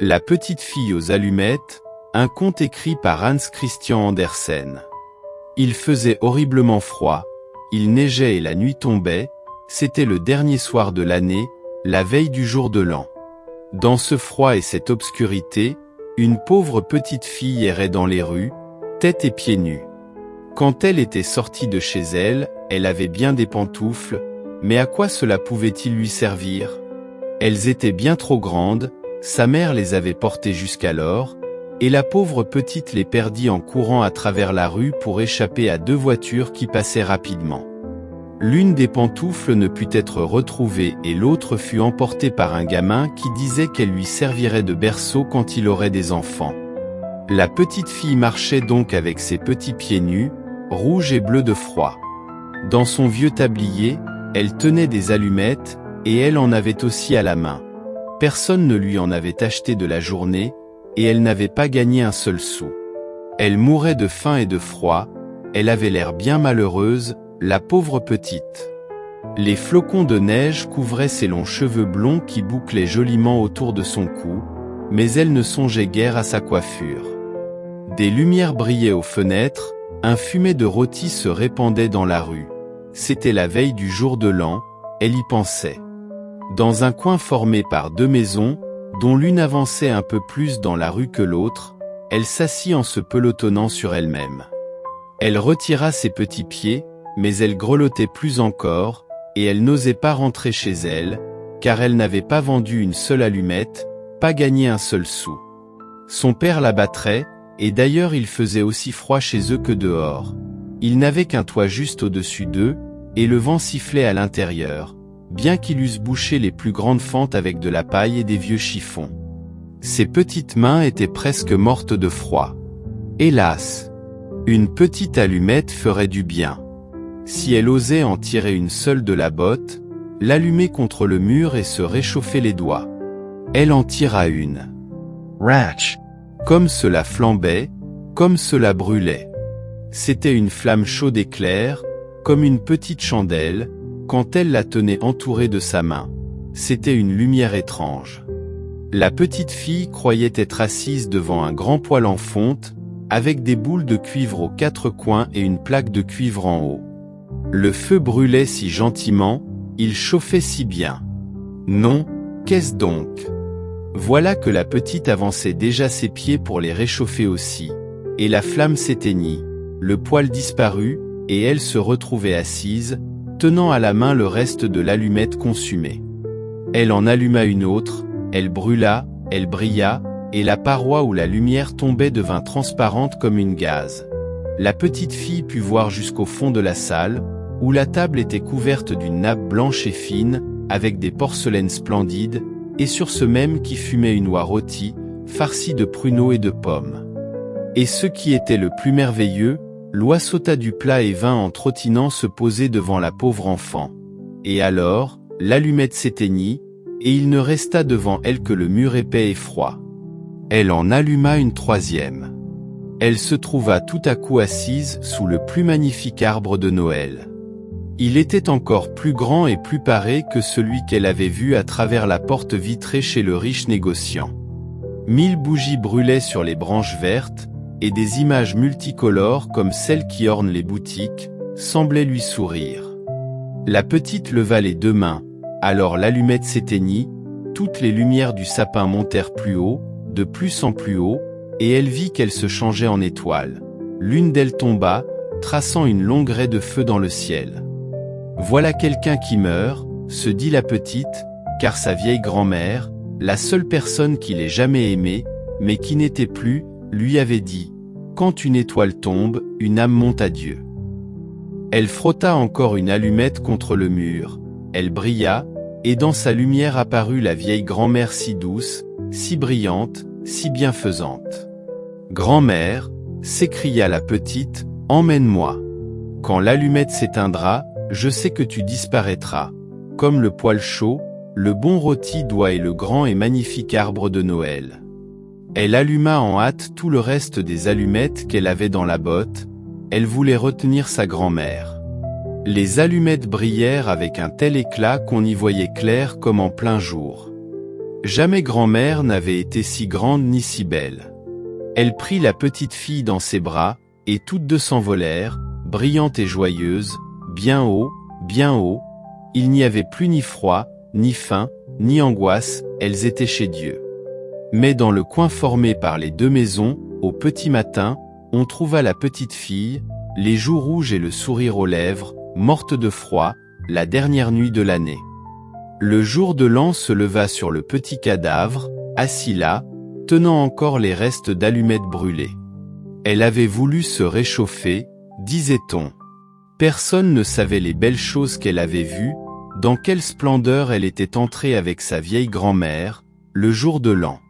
La petite fille aux allumettes, un conte écrit par Hans Christian Andersen. Il faisait horriblement froid, il neigeait et la nuit tombait, c'était le dernier soir de l'année, la veille du jour de l'an. Dans ce froid et cette obscurité, une pauvre petite fille errait dans les rues, tête et pieds nus. Quand elle était sortie de chez elle, elle avait bien des pantoufles, mais à quoi cela pouvait-il lui servir? Elles étaient bien trop grandes, sa mère les avait portées jusqu'alors, et la pauvre petite les perdit en courant à travers la rue pour échapper à deux voitures qui passaient rapidement. L'une des pantoufles ne put être retrouvée et l'autre fut emportée par un gamin qui disait qu'elle lui servirait de berceau quand il aurait des enfants. La petite fille marchait donc avec ses petits pieds nus, rouges et bleus de froid. Dans son vieux tablier, elle tenait des allumettes, et elle en avait aussi à la main. Personne ne lui en avait acheté de la journée, et elle n'avait pas gagné un seul sou. Elle mourait de faim et de froid, elle avait l'air bien malheureuse, la pauvre petite. Les flocons de neige couvraient ses longs cheveux blonds qui bouclaient joliment autour de son cou, mais elle ne songeait guère à sa coiffure. Des lumières brillaient aux fenêtres, un fumet de rôti se répandait dans la rue. C'était la veille du jour de l'an, elle y pensait. Dans un coin formé par deux maisons, dont l'une avançait un peu plus dans la rue que l'autre, elle s'assit en se pelotonnant sur elle-même. Elle retira ses petits pieds, mais elle grelottait plus encore, et elle n'osait pas rentrer chez elle, car elle n'avait pas vendu une seule allumette, pas gagné un seul sou. Son père la battrait, et d'ailleurs il faisait aussi froid chez eux que dehors. Ils n'avaient qu'un toit juste au-dessus d'eux, et le vent sifflait à l'intérieur, bien qu'ils eussent bouché les plus grandes fentes avec de la paille et des vieux chiffons. Ses petites mains étaient presque mortes de froid. Hélas! Une petite allumette ferait du bien. Si elle osait en tirer une seule de la botte, l'allumer contre le mur et se réchauffer les doigts. Elle en tira une. Ratch! Comme cela flambait, comme cela brûlait. C'était une flamme chaude et claire, comme une petite chandelle, quand elle la tenait entourée de sa main. C'était une lumière étrange. La petite fille croyait être assise devant un grand poêle en fonte, avec des boules de cuivre aux quatre coins et une plaque de cuivre en haut. Le feu brûlait si gentiment, il chauffait si bien. Non, qu'est-ce donc? Voilà que la petite avançait déjà ses pieds pour les réchauffer aussi, et la flamme s'éteignit, le poêle disparut, et elle se retrouvait assise, tenant à la main le reste de l'allumette consumée. Elle en alluma une autre, elle brûla, elle brilla, et la paroi où la lumière tombait devint transparente comme une gaze. La petite fille put voir jusqu'au fond de la salle, où la table était couverte d'une nappe blanche et fine, avec des porcelaines splendides, et sur ce même qui fumait une oie rôtie, farcie de pruneaux et de pommes. Et ce qui était le plus merveilleux, l'oie sauta du plat et vint en trottinant se poser devant la pauvre enfant. Et alors, l'allumette s'éteignit, et il ne resta devant elle que le mur épais et froid. Elle en alluma une troisième. Elle se trouva tout à coup assise sous le plus magnifique arbre de Noël. Il était encore plus grand et plus paré que celui qu'elle avait vu à travers la porte vitrée chez le riche négociant. 1000 bougies brûlaient sur les branches vertes, et des images multicolores comme celles qui ornent les boutiques, semblaient lui sourire. La petite leva les deux mains, alors l'allumette s'éteignit, toutes les lumières du sapin montèrent plus haut, de plus en plus haut, et elle vit qu'elle se changeait en étoiles. L'une d'elles tomba, traçant une longue raie de feu dans le ciel. Voilà quelqu'un qui meurt, se dit la petite, car sa vieille grand-mère, la seule personne qu'il ait jamais aimée, mais qui n'était plus, lui avait dit « Quand une étoile tombe, une âme monte à Dieu ». Elle frotta encore une allumette contre le mur, elle brilla, et dans sa lumière apparut la vieille grand-mère si douce, si brillante, si bienfaisante. « Grand-mère » s'écria la petite, « emmène-moi. Quand l'allumette s'éteindra, je sais que tu disparaîtras, comme le poêle chaud, le bon rôti d'oie et le grand et magnifique arbre de Noël. » Elle alluma en hâte tout le reste des allumettes qu'elle avait dans la botte, elle voulait retenir sa grand-mère. Les allumettes brillèrent avec un tel éclat qu'on y voyait clair comme en plein jour. Jamais grand-mère n'avait été si grande ni si belle. Elle prit la petite fille dans ses bras, et toutes deux s'envolèrent, brillantes et joyeuses, bien haut, bien haut. Il n'y avait plus ni froid, ni faim, ni angoisse, elles étaient chez Dieu. Mais dans le coin formé par les deux maisons, au petit matin, on trouva la petite fille, les joues rouges et le sourire aux lèvres, morte de froid, la dernière nuit de l'année. Le jour de l'an se leva sur le petit cadavre, assis là, tenant encore les restes d'allumettes brûlées. Elle avait voulu se réchauffer, disait-on. Personne ne savait les belles choses qu'elle avait vues, dans quelle splendeur elle était entrée avec sa vieille grand-mère, le jour de l'an.